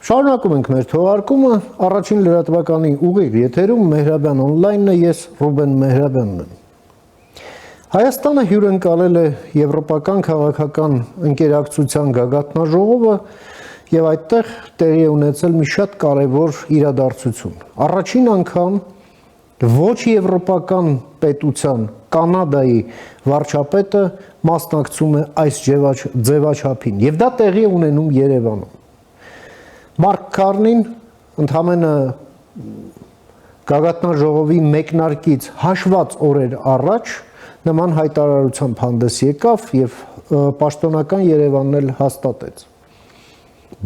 Շարունակում ենք մեր թողարկումը, առաջին լրատվականի ուղիղ եթերում Մեհրաբյան օնլայնն է, ես Ռուբեն Մեհրաբյանն եմ։ Հայաստանը հյուրընկալել է Եվրոպական քաղաքական ընկերակցության գագաթնաժողովը եւ այդտեղ տեղի է ունեցել մի շատ կարևոր իրադարձություն։ Առաջին անգամ ոչ եվրոպական պետության Կանադայի վարչապետը մասնակցում է այս ձևաչափին եւ դա տեղի է ունենում Երևանում։ Մարկ Քարնին ընդամենը գագաթնաժողովի մեկնարկից հաշված օրեր առաջ նման հայտարարությամբ հանդես եկավ եւ պաշտոնական Երևանն էլ հաստատեց։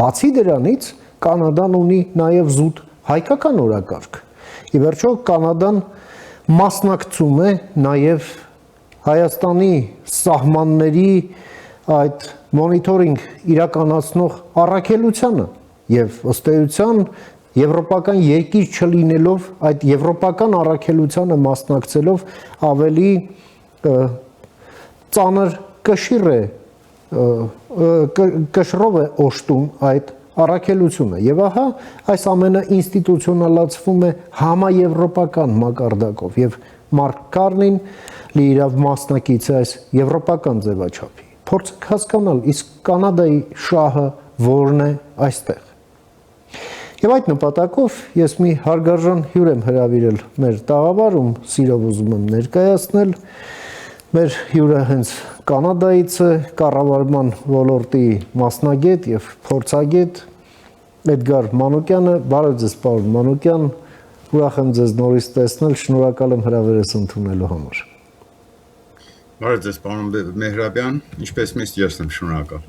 Բացի դրանից Կանադան ունի նաեւ զուտ հայկական օրակարգ։ Ի վերջո Կանադան մասնակցում է նաեւ Հայաստանի սահմանների այդ մոնիթորինգ իրականացնող առաքելությանը եւ ըստ էության եվրոպական երկիր չլինելով այդ եվրոպական առաքելությանը մասնակցելով ավելի ծանր կշռով է օժտում այդ առաքելությունը եւ ահա այս ամենը ինստիտուցիոնալացվում է համաեվրոպական մակարդակով եւ Մարկ Քարնին լիիրավ մասնակից է այս եվրոպական ձևաչափի փորձեք հասկանալ իսկ Կանադայի շահը որն է այստեղ եւ այդ նպատակով ես մի հարգարժան հյուր եմ հրավիրել մեր տաղավարում սիրով ուզում եմ ներկայացնել մեր հյուրը հենց Կանադայից է կառավարման ոլորտի մասնագետ եւ փորձագետ Էդգար Մանուկյանը բարև ձեզ պարոն Մանուկյան ուրախ եմ ձեզ նորից տեսնել շնորհակալ եմ հրավերս ընդունելու համար Բարև ձեզ պարոն Մեհրաբյան ինչպես մեզ ես եմ շնորհակալ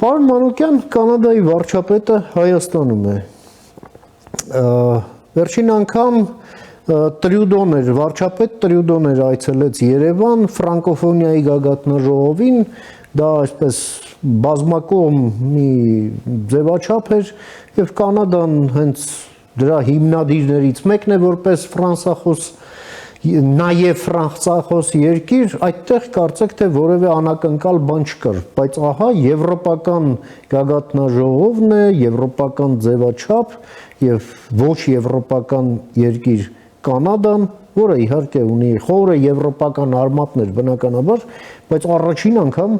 Պարոն Մանուկյան Կանադայի վարչապետը Հայաստանում է վերջին անգամ Տրյուդոն էր վարչապետ Տրյուդոն էր այցելեց Երևան ֆրանկոֆոնիայի գագաթնաժողովին դա այսպես բազմակողմ մի ձևաչափ էր եւ Կանադան հենց դրա հիմնադիրներից մեկն է որպես ֆրանսախոս նաեւ ֆրանսախոս երկիր այդտեղ կարծեք թե որևէ անակնկալ բան չկար բայց ահա եվրոպական գագաթնաժողովն է եվրոպական ձևաչափ եւ ոչ եվրոպական երկիր Կանադան, որը իհարկե ունի խորը եվրոպական արմատներ բնականաբար, բայց առաջին անգամ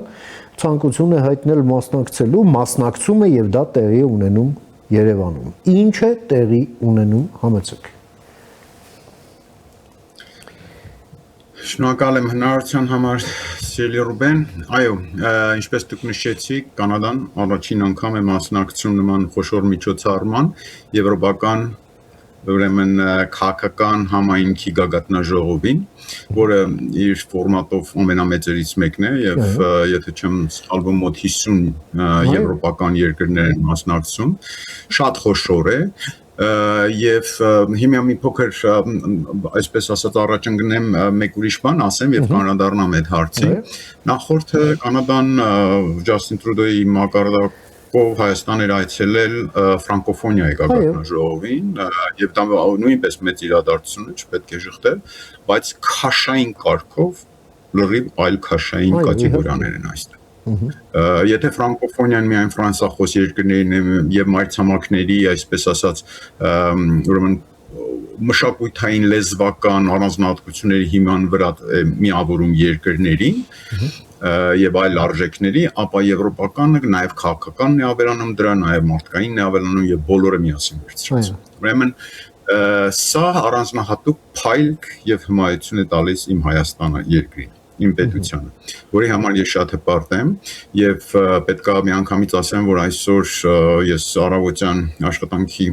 ցանկություն է հայտնել մասնակցելու, մասնակցում է եւ դա տեղի է ունենում Երևանում։ Ինչ է տեղի ունենում համեցեք։ Շնորհակալ եմ հնարավորության համար, սիրելի Ռուբեն։ Այո, ինչպես դուք նշեցիք, Կանադան առաջին անգամ է մասնակցում նման խոշոր միջոցառման եվրոպական ուրեմն քաղաքական համայնքի գագաթնաժողովին, որը իր ֆորմատով ամենամեծերից մեկն է եւ եթե չեմ սխալվում մոտ 50 եվրոպական երկրներ են մասնակցում, շատ խոշոր է եւ հիմա մի փոքր այսպես ասած առաջ ընկնեմ մեկ ուրիշ բան ասեմ եւ կանադառնամ այդ հարցի նախորդը Կանադան Ջասթին Տրյուդոյի մակարդակով Հայաստան էր այցելել ֆրանկոֆոնիայի գագաթնաժողովին եւ դա նույնպես մեծ իրադարձություն է չպետք է շղթել բայց քաշային կարգով լրիվ այլ քաշային կատեգորիաներ են այստեղ Եթե ֆրանկոֆոնիան միայն ֆրանսախոս երկրներն եւ մայրցամաքների, այսպես ասած, ուրեմն մշակութային լեզվական առանձնահատկությունների հիման վրա միավորում երկրներին եւ այլ արժեքների, ապա եվրոպականը նաեւ քաղաքականն է ավելանում դրա, նաեւ մարդկային է ավելանում եւ բոլորը միասին վերցրած։ Ուրեմն սա առանձնահատուկ փայլք եւ հմայություն է տալիս իմ Հայաստանը երկրին իմ պետությանը, որի համար ես շատ հպարտ եմ եւ պետք է միանգամից ասեմ, որ այսօր ես առավոտյան աշխատանքի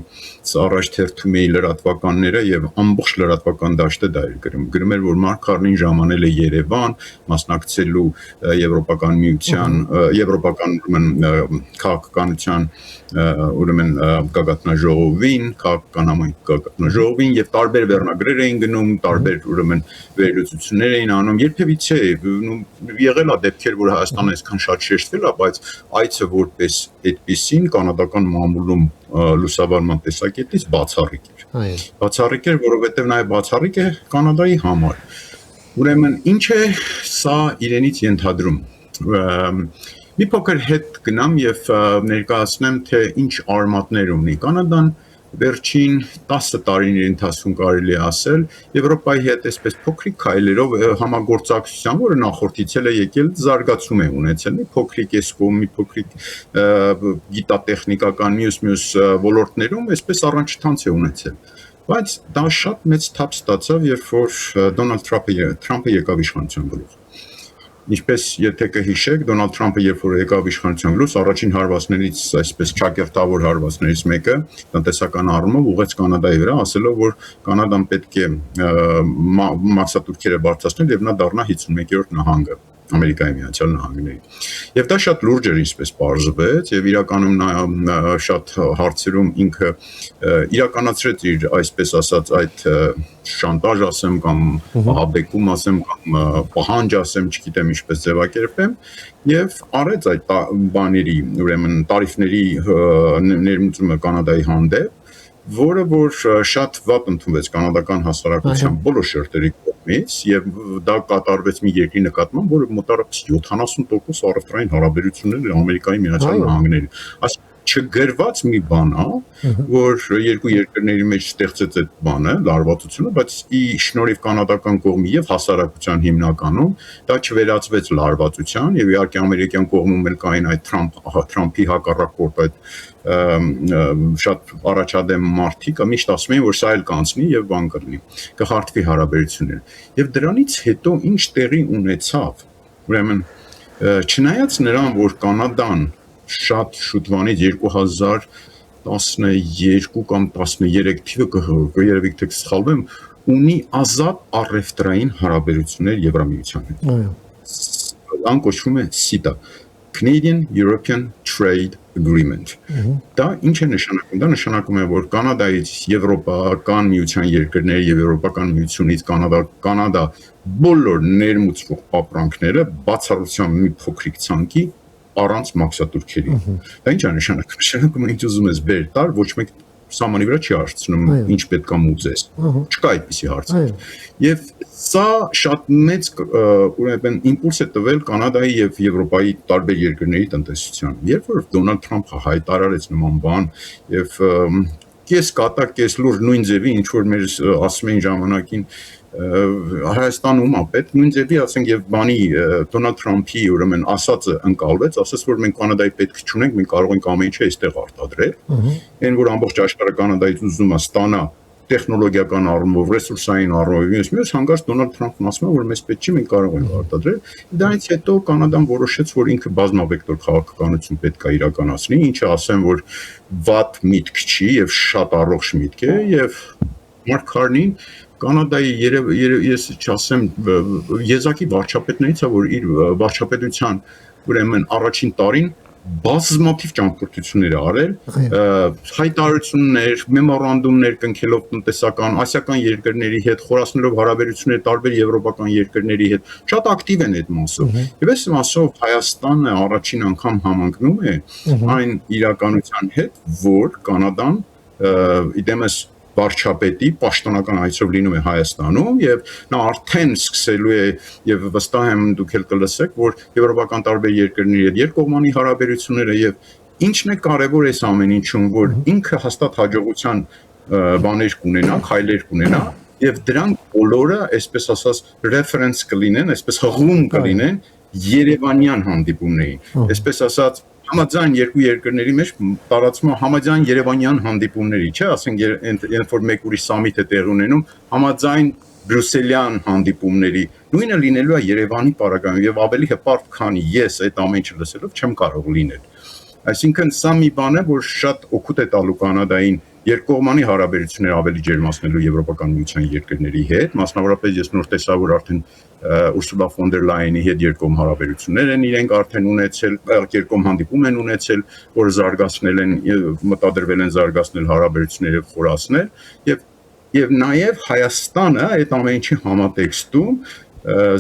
առաջ թերթում էի լրատվականները եւ ամբողջ լրատվական դաշտը դա էր գրում էր, որ Մարկ Քարնին ժամանել է Երևան, մասնակցելու Եվրոպական միության, Եվրոպական քաղաքականության ուրեմն գագաթնաժողովին, քաղաքական համայնքի գագաթնաժողովին եւ տարբեր վերնագրեր էին գնում, տարբեր ուրեմն վերլուծություններ էին անում, երբևիցե եղել է դեպքեր, որ Հայաստանը այսքան շատ շեշտվել է, բայց այցը որպես այդպիսին կանադական մամուլում լուսաբանման տեսակետից բացառիկ էր։ Բացառիկ էր, որովհետեւ նաեւ բացառիկ է Կանադայի համար։ Ուրեմն ինչ է սա իրենից ենթադրում։ Մի փոքր հետ գնամ եւ ներկայացնեմ թե ինչ արմատներ ունի Կանադան վերջին 10 տարիների ընթացքում կարելի է ասել Եվրոպայի հետ այսպես փոքրիկ քայլերով համագործակցության, որը նախորդից է եկել զարգացում է ունեցել, մի փոքրիկ էսկոմ, մի փոքրիկ գիտատեխնիկական մյուս ոլորտներում այսպես առաջընթաց է ունեցել։ Բայց դա շատ մեծ թափ ստացավ, երբ որ Դոնալդ Թրամփը եկավ իշխանության գլուխ։ Ինչպես եթե կհիշեք, Դոնալդ Թրամփը երբ որ եկավ իշխանության գլուխ, առաջին հարվածներից, այսպես ճակերտավոր հարվածներից մեկը տնտեսական առումով ուղղեց Կանադայի վրա, ասելով, որ Կանադան պետք է մաքսատուրքերը բարձրացնել եւ նա դառնա 51-րդ նահանգը Ամերիկայի Միացյալ Նահանգների։ Եվ դա շատ լուրջ էր, ինչպես պարզվեց, եւ իրականում նա շատ հարցերում ինքը իրականացրեց իր, այսպես ասած, այդ շանտաժ ասեմ կամ ահաբեկում ասեմ կամ պահանջ ասեմ, չգիտեմ ինչպես ձևակերպեմ, եւ արեց այդ բաների, ուրեմն տարիֆների ներմուծումը Կանադայի հանդեպ, որը որ շատ վատ ընդունվեց կանադական հասարակության բոլոր շերտերի կողմից եւ դա կատարվեց մի երկրի նկատմամբ, որը մոտավորապես 70% առևտրային հարաբերություններ Ամերիկայի Միացյալ Նահանգների։ Այսինքն չգրված մի բան է, որ երկու երկրների մեջ ստեղծեց այդ բանը, լարվածությունը, բայց ի շնորհիվ կանադական կողմի եւ հասարակության հիմնականում դա չվերածվեց լարվածության եւ իհարկե ամերիկյան կողմում էլ կային այդ Թրամփի հակառակորդ այդ շատ առաջադեմ մարդիկ միշտ ասում էին, որ սա էլ կանցնի եւ բան կլինի, կհարթվի հարաբերությունները։ Եւ դրանից հետո ինչ տեղի ունեցավ, ուրեմն չնայած նրան, որ Կանադան շատ շուտվանից 2012 կամ 13 թիվը երևի թե սխալվեմ, ունի ազատ առևտրային հարաբերություններ Եվրամիության հետ։ Ան կոչվում է CETA, Canadian European Trade Agreement։ Դա ինչ է նշանակում։ Դա նշանակում է, որ Կանադայից Եվրոպական միության երկրների եւ Եվրոպական միությունից Կանադա բոլոր ներմուծվող ապրանքները բացառությամբ մի փոքրիկ ցանկի առանց մաքսատուրքերի։ Դա ինչ է նշանակում։ Նշանակում է ինչ ուզում ես բեր տար, ոչ մեկ սահմանի վրա չի հարցնում ինչ պետք է մուծես։ Չկա այդպիսի հարց։ Եվ սա շատ մեծ ուրեմն իմպուլս է տվել Կանադայի եւ Եվրոպայի տարբեր երկրների տնտեսությանը։ Երբ որ Դոնալդ Թրամփը հայտարարեց նման բան եւ կես կատակ, կես լուրջ նույն ձևի, ինչ որ մեր ասում էին ժամանակին Հայաստանում ապետ նույն ձևի ասենք եւ բանի Դոնալդ Թրամփի ուրեմն ասածը ընկալվեց, ասաց որ մենք Կանադայի պետք չունենք, մենք կարող ենք ամեն ինչը այստեղ արտադրել։ Այն որ ամբողջ աշխարհը Կանադայից ուզում է ստանա տեխնոլոգիական առումով, ռեսուրսային առումով, մյուս հանգարց Դոնալդ Թրամփն ասում է, որ մեզ պետք չի, մենք կարող ենք արտադրել։ Դրանից հետո Կանադան որոշեց, որ ինքը բազմավեկտոր քաղաքականություն պետք է իրականացնի, ինչը ասեմ, որ վատ միտք չի եւ շատ առողջ միտք է եւ Մարկ Քարնին Կանադայի ես չասեմ եզակի վարչապետներից է, որ իր վարչապետության ուրեմն առաջին տարին բազմաթիվ ճամփորդություններ արել, հայտարարություններ, մեմորանդումներ կնքելով տնտեսական, ասիական երկրների հետ, խորացնելով հարաբերություններ տարբեր եվրոպական երկրների հետ, շատ ակտիվ են այդ մասով։ Եվ այս մասով Հայաստանը առաջին անգամ համընկնում է այն իրականության հետ, որ Կանադան իդեմս վարչապետի պաշտոնական այցով լինում է Հայաստանում եւ նա արդեն սկսելու է եւ վստահ եմ դուք էլ կլսեք, որ եվրոպական տարբեր երկրների հետ երկկողմանի հարաբերությունները եւ ինչն է կարեւոր այս ամեն ինչում, որ ինքը հաստատ հաջողության բաներ կունենա, քայլեր կունենա եւ դրանք բոլորը, այսպես ասած, ռեֆերենս կլինեն, այսպես հղում կլինեն Երևանյան հանդիպումներին, այսպես ասած Համաձայն երկու երկրների մեջ տարածվում է համաձայն Երևանյան հանդիպումների, չէ, ասենք երբ որ մեկ ուրիշ սամիթ է տեղի ունենում, համաձայն բրյուսելյան հանդիպումների, նույնը լինելու է Երևանի պարագայում եւ ավելի հպարտ, քան ես այդ ամեն ինչը լսելով չեմ կարող լինել։ Այսինքն սա մի բան է, որ շատ օգուտ է տալու Կանադային երկկողմանի հարաբերությունները ավելի ջերմացնելու Եվրոպական միության երկրների հետ, մասնավորապես ես նոր տեսա, որ արդեն Ուրսուլա ֆոն դեր Լայենի հետ երկկողմ հարաբերություններ են իրենք արդեն ունեցել, երկկողմ հանդիպում են ունեցել, որը զարգացնել են, մտադրվել են զարգացնել հարաբերությունները խորացնել եւ նաեւ Հայաստանը այդ ամեն ինչի համատեքստում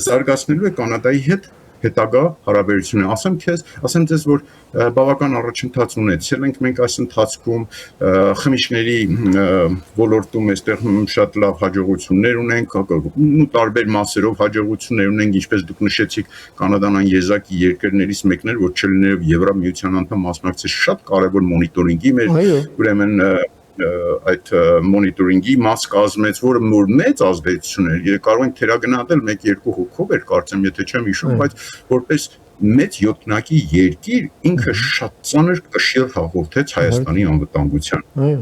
զարգացնելու է Կանադայի հետ հետագա հարաբերությունները։ Ասեմ ձեզ, որ բավական առաջընթաց ունեցել ենք մենք այս ընթացքում խմիչքների ոլորտում այստեղ շատ լավ հաջողություններ ունենք, ու տարբեր մասերով հաջողություններ ունենք, ինչպես դուք նշեցիք, Կանադան այն եզակի երկրներից մեկն էր, որ չլիներով Եվրամիության անդամ մասնակցեց շատ կարևոր մոնիտորինգի մեր ուրեմն այդ մոնիտորինգի մաս կազմեց, որը նոր մեծ ազդեցություն էր, կարող ենք թերագնահատել 1-2 հոգով էր կարծեմ, եթե չեմ հիշում, բայց որպես մեծ յոթնակի երկիր ինքը շատ ծանր կշիռ հաղորդեց Հայաստանի անվտանգությանը։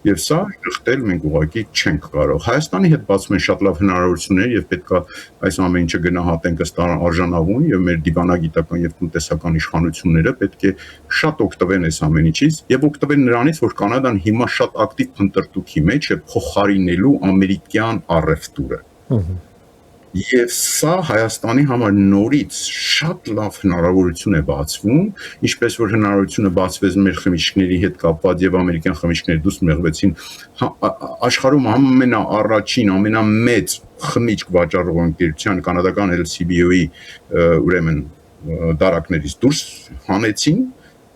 Եվ սա շղթել մենք ուղղակի չենք կարող։ Հայաստանի հետ բացում են շատ լավ հնարավորություններ եւ պետքա այս ամեն ինչը գնահատենք ըստ արժանավուն եւ մեր դիվանագիտական եւ տնտեսական իշխանությունները պետք է շատ օգտվեն այս ամեն ինչից եւ օգտվեն նրանից, որ Կանադան հիմա շատ ակտիվ փնտրտուքի մեջ է փոխարինելու ամերիկյան առևտուրը։ Եվ սա Հայաստանի համար նորից շատ լավ հնարավորություն է բացվում, ինչպես որ հնարավորությունը բացվեց մեր խմիչքների հետ կապված եւ ամերիկյան խմիչքները դուրս մեղվեցին աշխարհում ամենաառաջին, ամենամեծ խմիչք վաճառող ընկերության կանադական LCBO-ի ուրեմն դարակներից դուրս հանեցին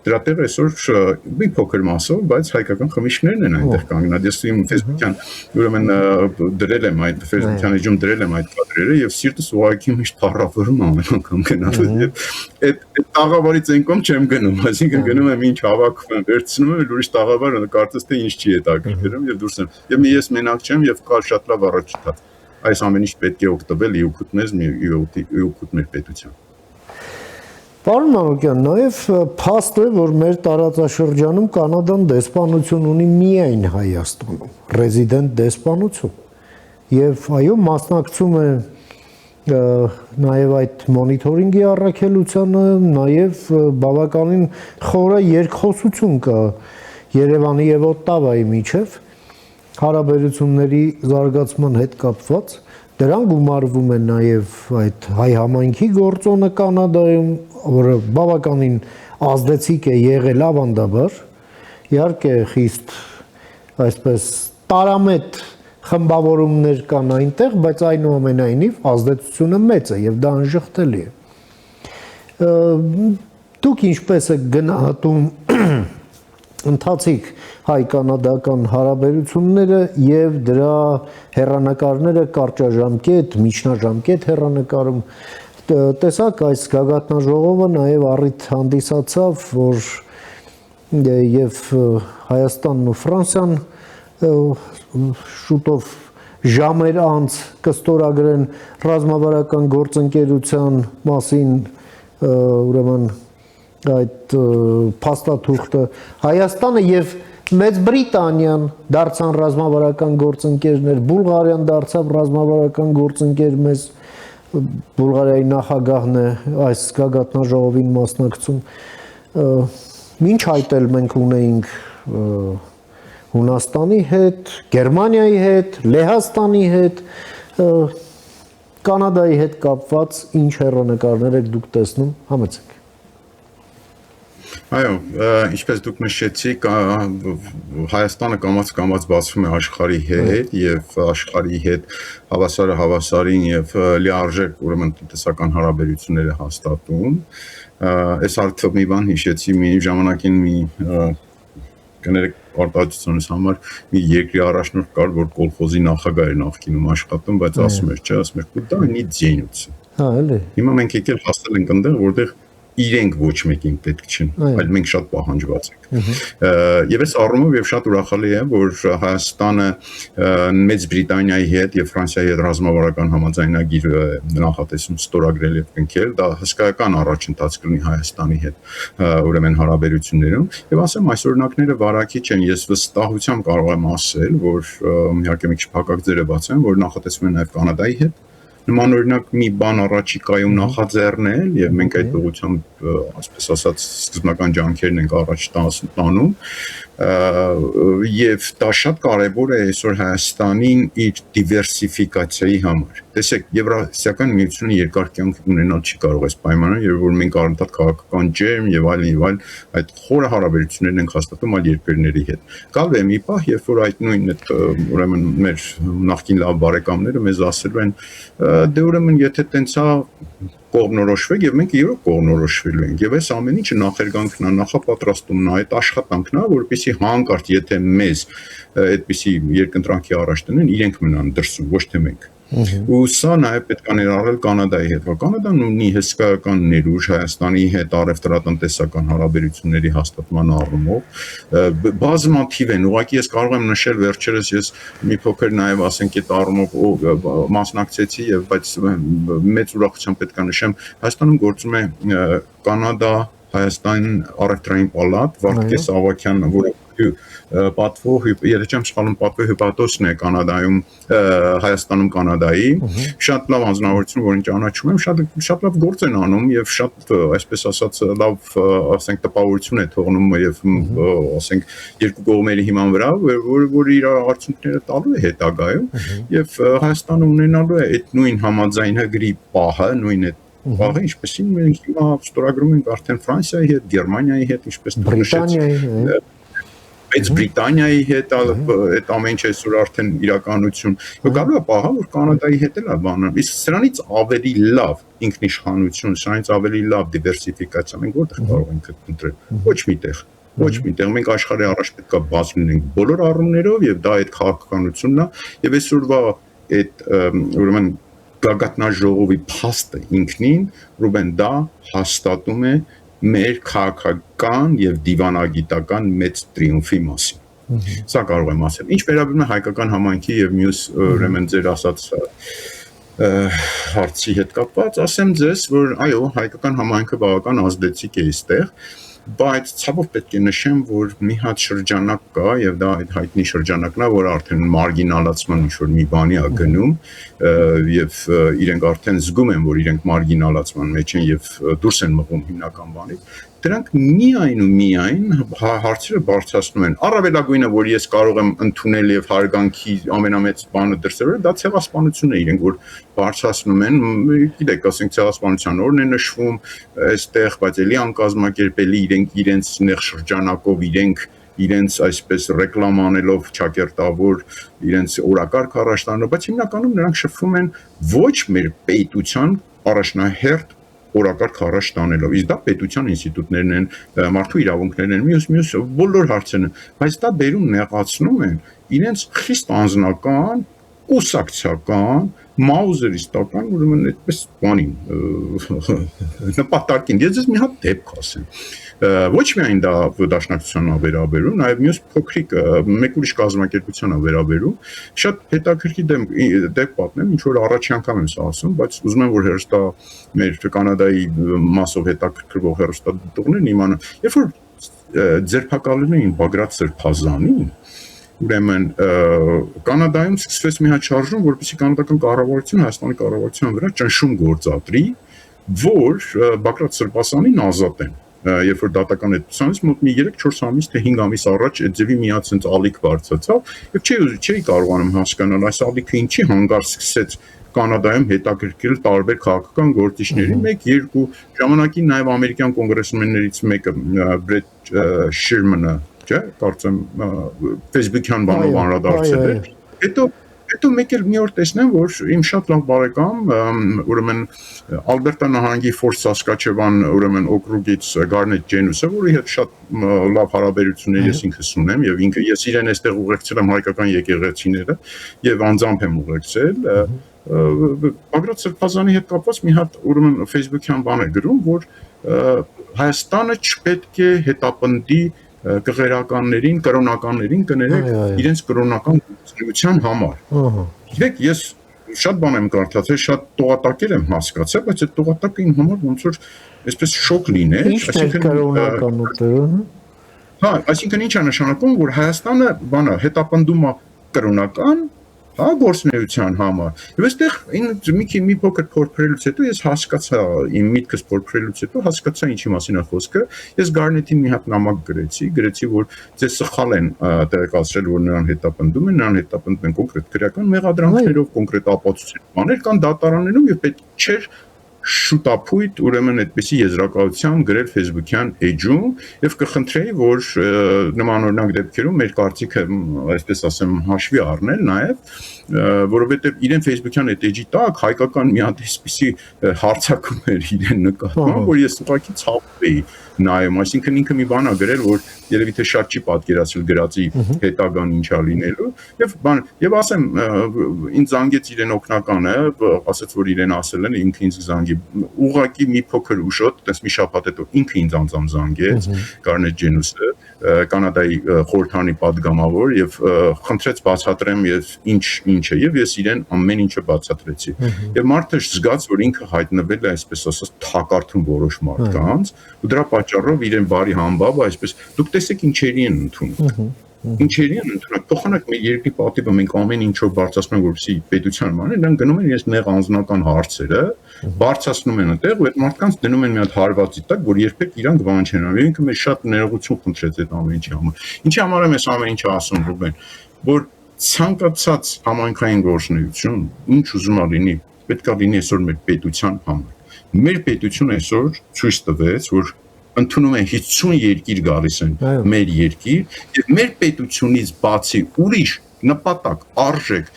դրա տեղ այսօր մի փոքր մասով, բայց հայկական խմիչքներն են այնտեղ կանգնած։ Ես իմ Facebook-յան ուրեմն դրել եմ այդ Facebook-յան էջում դրել եմ այդ կադրերը եւ սիրտս ուղղակի միշտ թառավրում ամեն անգամ գնալու եւ այդ տաղավարից այն կողմ չեմ գնում, այսինքն գնում եմ ինչ հավաքում եմ, վերցնում եմ ուրիշ տաղավար, կարծես թե ինչ չի հետաքրքրում եւ դուրս եմ։ Եվ ես մենակ չեմ եւ կա շատ լավ առաջընթաց։ Այս ամեն ինչ պետք է օգտվել իուքուտ մեզ, իուքուտ մեր պետության։ Պարոն Մանուկյան, նաև փաստ է, որ մեր տարածաշրջանում Կանադան դեսպանություն ունի միայն Հայաստանում, ռեզիդենտ դեսպանություն, եւ այո, մասնակցում է նաև այդ մոնիտորինգի առաքելությանը, նաև բավականին խորը երկխոսություն կա Երևանի եւ Օտտավայի միջև հարաբերությունների զարգացման հետ կապված։ Դրան գումարվում է նաև այդ հայ համայնքի գործոնը Կանադայում, որը բավականին ազդեցիկ է եղել ավանդաբար, իհարկե խիստ այսպես տարամետ խմբավորումներ կան այնտեղ, բայց այնուամենայնիվ ազդեցությունը մեծ է եւ դա անժխտելի է։ Դուք ինչպես եք գնահատում ընթացիկ հայ-կանադական հարաբերությունները եւ դրա հեռանկարները կարճաժամկետ, միջնաժամկետ հեռանկարում տեսակ այս գագաթնաժողովը նաեւ առիթ հանդիսացավ, որ եւ Հայաստանն ու Ֆրանսիան շուտով ժամեր անց կստորագրեն ռազմավարական գործընկերության մասին ուրեմն այդ փաստաթուղթը Հայաստանը եւ Մեծ Բրիտանիան դարձան ռազմավարական գործընկերներ, Բուլղարիան դարձավ ռազմավարական գործընկեր մեզ, Բուլղարիայի նախագահն է այս գագաթնաժողովին մասնակցում։ Մինչ այդ էլ մենք ունեինք Հունաստանի հետ, Գերմանիայի հետ, Լեհաստանի հետ, Կանադայի հետ կապված ինչ հեռանկարներ եք դուք տեսնում, համեցեք։ Այո, ինչպես դուք նշեցիք, Հայաստանը կամաց բացվում է աշխարհի հետ եւ աշխարհի հետ հավասարը հավասարին եւ լիարժեք ուրեմն տնտեսական հարաբերություններ է հաստատում։ Այս արդյոք մի բան հիշեցի, մի ժամանակին մի կներեք արտադրությունից համար մի երկրի առաջնորդ կար, որ կոլխոզի նախագահ էր նախկինում աշխատում, բայց ասում էր, չէ, ասում էր, կուտա նի ձենուց։ Հա, էլի։ Հիմա մենք եկել հասել ենք այնտեղ, որտեղ իրենք ոչ մեկին պետք չեն, այլ մենք շատ պահանջված ենք։ Եվ այս առումով եւ շատ ուրախալի է, որ Հայաստանը Մեծ Բրիտանիայի հետ եւ Ֆրանսիայի հետ ռազմավարական համաձայնագիր նախատեսում ստորագրել եւ կնքել, դա հսկայական առաջընթաց կլինի Հայաստանի հետ ուրեմն հարաբերություններում։ Եվ ասեմ, այս օրինակները վարակիչ են, ես վստահությամբ կարող եմ ասել, որ իհարկե մի քիչ փակակ ձերբացեմ, որ նախատեսվում է նաեւ Կանադայի հետ Նման օրինակ մի բան առաջիկայում նախաձեռնել եւ մենք այդ ուղղությամբ, ասես ասած, սկզբնական ջանքերն ենք առաջ տանում եւ դա շատ կարեւոր է այսօր Հայաստանին իր դիվերսիֆիկացիայի համար։ Տեսեք, Եվրասիական միությունը երկար կյանք ունենալ չի կարող այս պայմաններում, երբ որ մենք արդեն քաղաքական ջերմ եւ այլն այդ խորը հարաբերություններն ենք հաստատում այլ երկրների հետ։ Գալու է մի պահ, երբ որ այդ նույն ուրեմն մեր նախկին լավ բարեկամները մեզ ասելու են դե ուրեմն եթե տենցա կողմնորոշվեք եւ մենք իրոք կողմնորոշվելու ենք եւ այս ամեն ինչը նախերգանքն է, նախապատրաստումն է, այդ աշխատանքն է, որպեսզի հանկարծ եթե մեզ այդպիսի երկընտրանքի առաջ տնեն, իրենք մնան դրսում, ոչ թե մենք։ Ու սա նաև պետք է ներառել Կանադայի հետ։ Կանադան ունի հսկայական ներուժ Հայաստանի հետ առևտրատնտեսական հարաբերությունների հաստատման առումով, բազմաթիվ են, ուղղակի ես կարող եմ նշել վերջերս ես մի փոքր նաև ասենք այդ առումով մասնակցեցի եւ բայց մեծ ուրախությամբ պետք է նշեմ Հայաստանում գործում է Կանադա Հայաստան առևտրային պալատ Վարդգես Ավագյանը, որը պատվող, եթե չեմ սխալվում, պատվող հյուպատոսն է Կանադայում, Հայաստանում Կանադայի, շատ լավ անձնավորություն, որին ճանաչում եմ, շատ լավ գործ են անում եւ շատ, այսպես ասած, լավ, ասենք, տպավորություն է թողնում եւ ասենք երկու կողմերի հիման վրա, որ իր արդյունքները տալու է հետագայում եւ Հայաստանը ունենալու է այդ նույն համաձայնագրի պահը, նույն այդ Վաղը ինչպեսին մենք հիմա ստորագրում ենք արդեն Ֆրանսիայի հետ, Գերմանիայի հետ, ինչպես Բրիտանիայի Բայց Բրիտանիայի հետ այդ ամեն ինչ այսօր արդեն իրականություն։ Գալու է պահը, որ Կանադայի հետ էլ է բանը։ Իսկ սրանից ավելի լավ ինքնիշխանություն, սրանից ավելի լավ դիվերսիֆիկացիա մենք որտեղ կարող ենք ընտրել։ Ոչ միտեղ։ Ոչ միտեղ մենք աշխարհի առաջ պետք է բաց լինենք բոլոր առումներով եւ դա այդ քաղաքականությունն է եւ այսօրվա այդ ուրեմն գագաթնաժողովի փաստը ինքնին Ռուբեն դա հաստատում է մեր քաղաքական եւ դիվանագիտական մեծ տրիումֆի մասին։ Սա կարող եմ ասել։ Ինչ վերաբերում է հայկական համայնքի եւ մյուս ուրեմն ձեր ասած հարցի հետ կապված, ասեմ ձեզ, որ այո, հայկական համայնքը բավական ազդեցիկ է այստեղ, բայց ցավով պետք է նշեմ, որ մի հատ շրջանակ կա եւ դա այդ հայտնի շրջանակն է, որ արդեն մարգինալացման ինչ-որ մի բանի է գնում եւ իրենք արդեն զգում են, որ իրենք մարգինալացման մեջ են եւ դուրս են մղում հիմնական բանից։ Դրանք միայն ու միայն հարցերը բարձրացնում են։ Առավելագույնը, որ ես կարող եմ ընդունել եւ հարգանքի ամենամեծ բանը դրսևորել, դա ցեղասպանությունն է, իրենք որ բարձրացնում են, գիտեք, ասենք ցեղասպանության օրն է նշվում, այստեղ, բայց էլի անկազմակերպելի իրենց նեղ շրջանակով իրենց այսպես ռեկլամ անելով ճակերտավոր իրենց օրակարգ առաջ տանելով, բայց հիմնականում նրանք շփվում են ոչ մեր պետության առաջնահերթ օրակարգ առաջ տանելով։ Իսկ դա պետության ինստիտուտներն են, մարդու իրավունքներն են, մյուս բոլոր հարցերն են, բայց դա բերում նեղացնում են իրենց խիստ անձնական, կուսակցական, մաուզերիստական, ուրեմն այդպես բանին, նպատակին։ Ես ձեզ մի հատ դեպք ասեմ։ Ոչ միայն դա դաշնակցությանն է վերաբերում, նաև մյուս փոքրիկ մեկ ուրիշ կազմակերպության է վերաբերում։ Շատ հետաքրքիր դեպք պատմեմ, ինչ որ առաջի անգամ եմ սա ասում, բայց ուզում եմ որ հերոստա մեր Կանադայի մասով հետաքրքրվող հերոստատիտողներն իմանան, երբ որ ձերբակալել էին Բագրատ Սրբազանին, ուրեմն Կանադայում սկսվեց մի հատ շարժում, որպեսզի կանադական կառավարությունը Հայաստանի կառավարության վրա ճնշում գործադրի, որ Բագրատ Սրբազանին ազատեն։ Երբ որ դատական հետությունից մոտ մի 3-4 ամիս թե 5 ամիս առաջ այդ ձևի մի հատ ցենց ալիք բարձրացավ եւ չէի կարողանում հասկանալ այս ալիքը ինչի հանգարց սկսեց Կանադայում հետաքրքրել տարբեր քաղաքական գործիչների, 1-2 ժամանակին նաև ամերիկյան կոնգրեսմեններից մեկը Բրեթ Շիրմանը, չէ, կարծեմ Facebook-յան բանով անդրադարձել է։ Հետո մեկ էլ մի օր տեսնեմ, որ իմ շատ լավ բարեկամ, ուրեմն Ալբերտա նահանգի Ֆորտ Սասկաչևան, ուրեմն օկրուգից Գարնետ Ջենուսը, որի հետ շատ լավ հարաբերություններ ես ինքս ունեմ եւ ինքը ես իրեն այստեղ ուղեկցել եմ հայկական եկեղեցիները եւ անձամբ եմ ուղեկցել։ Բագրատ Սրբազանի հետ կապված մի հատ ուրեմն Facebook-յան բան է գրում, որ Հայաստանը չպետք է հետապնդի կղերականներին, կրոնականներին կներեք իրենց կրոնական գործունեության համար։ Գիտեք, ես շատ բան եմ կարդացել, շատ տողատակեր եմ հասկացել, բայց այդ տողատակը իմ համար ոնց որ այսպես շոկ լիներ, այսինքն կրոնականությունը։ Հա, այսինքն ինչ է նշանակում, որ Հայաստանը բանը հետապնդում է կրոնական հա գործունեության համար։ Եվ այստեղ մի փոքր փորփրելուց հետո ես հասկացա, իմ միտքս փորփրելուց հետո հասկացա ինչի մասին է խոսքը։ Ես Գարնետին մի հատ նամակ գրեցի, որ ձեզ սխալ են տեղեկացրել, որ նրան հետապնդում են կոնկրետ քրեական մեղադրանքներով, կոնկրետ ապացույցներով, բաներ կան դատարաններում եւ պետք չէր շուտապույտ ուրեմն այդպիսի եզրակացության գրել Facebook-յան էջում եւ կխնդրեի որ նման օրինակ դեպքերում մեր կարծիքը այսպես ասեմ հաշվի առնել նաեւ որովհետեւ իրեն Facebook-յան այդ էջի տակ հայկական մի հատ այսպիսի հարցակում էր իրեն նկատմամբ որ ես ուղղակի ցավում էի նայում այսինքն ինքը մի բան ա գրել որ երևի թե շատ չի պատկերացրել գրածի հետագան ինչա լինելու եւ ասեմ ինձ զանգեց իրեն օգնականը ասաց որ իրեն ասել են ինքը ինձ զանգի ուղղակի մի փոքր ուշոտ տես մի շաբաթ հետո ինքը ինձ անձամբ զանգեց Garnet Genus-ը Կանադայի խորհրդանի падգամավոր եւ խնդրեց բացատրեմ եւ ինչ է եւ ես իրեն ամեն ինչը բացատրեցի եւ մարդը զգաց որ ինքը հայտնվել է այսպես ասած թակարդում որոշ մարդկանց ու դրա պատճառով իրեն բարի համբավ այսպես դուք տեսեք ինչերի են ընդունում ինչերի են ընդունում փոխանակ մեր երկրի պատիվը մենք ամեն ինչով բարձրացնում ենք որպեսզի պետության մանեն նրանք գնում են իրենց նեղ անձնական հարցերը բարձրացնում են այդտեղ ու այդ մարդկանց դնում են մի հատ հարվածի տակ որ երբեք իրանք բան չեն անում ինքը մեզ շատ ներողություն խնդրեց այդ ամեն ինչի համար ինչի համար եմ այս ամեն ինչը ասում Ռուբեն որ ցանկացած համայնքային գործունեություն ինչ ուզում ա լինի պետք է լինի այսօր մեր պետության համար մեր պետությունը այսօր ցույց տվեց որ ընդունում են 50 երկիր գալիս են մեր երկիր եւ մեր պետությունից բացի ուրիշ նպատակ արժեք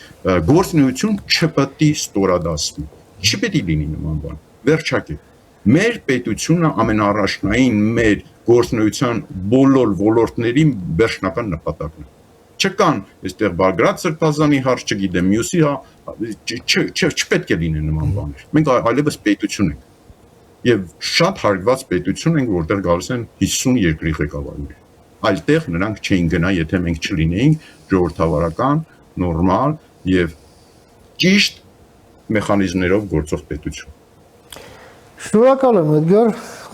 գործունեություն չպետք է ստորադասվի չպետք է լինի նման բան վերջակի մեր պետությունը ամենաառաջնային մեր գործունեության բոլոր ոլորտների վերջնական նպատակն է չկան այստեղ Բագրատ Սրբազանի հարց չգիտեմ մյուսի չպետք է լինեն նման բաներ մենք այլևս պետություն ենք եւ շատ հարգված պետություն ենք որտեղ գալիս են 50 երկրի ղեկավարներ այլտեղ նրանք չէին գնա եթե մենք չլինեինք ժողովրդավարական նորմալ եւ ճիշտ մեխանիզմներով գործող պետություն Շնորհակալ եմ Էդգար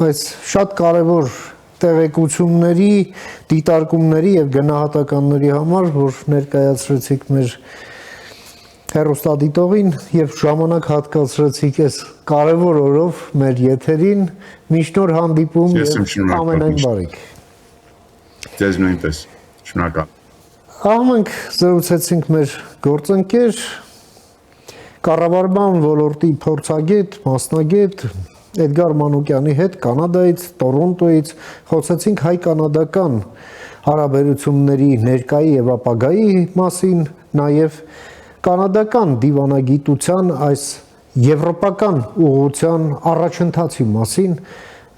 այս շատ կարևոր տեղեկությունների դիտարկումների եւ գնահատականների համար որ ներկայացրեցիք մեր հեռուստադիտողին եւ ժամանակ հատկացրեցիք այս կարևոր օրով մեր եթերին միշտ նոր հանդիպում եւ ամենայն բարիք Ձեզ նույնպես շնորհակալ Մենք զրուցեցինք մեր գործընկեր կառավարման ոլորտի փորձագետ մասնագետ Էդգար Մանուկյանի հետ Կանադայից Տորոնտոից խոսեցինք հայ-կանադական հարաբերությունների ներկայի եւ ապագայի մասին նաեւ կանադական դիվանագիտության այս եվրոպական ուղղության առաջընթացի մասին,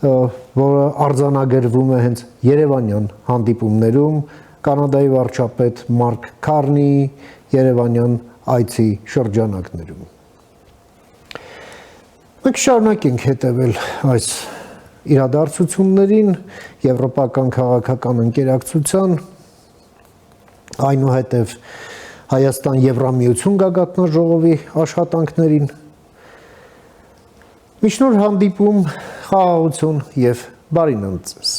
որը արձանագրվում է հենց Երևանյան հանդիպումներում, Կանադայի վարչապետ Մարկ Քարնիի Երևանյան այցի շրջանակներում։ Մենք շարունակենք հետևել այս իրադարձություններին, եվրոպական քաղաքական ընկերակցության, այնուհետև Հայաստան Եվրամիություն գագաթնաժողովի աշխատանքներին միշտ նոր հանդիպում խաղաղություն եւ բարի նոր ձեզ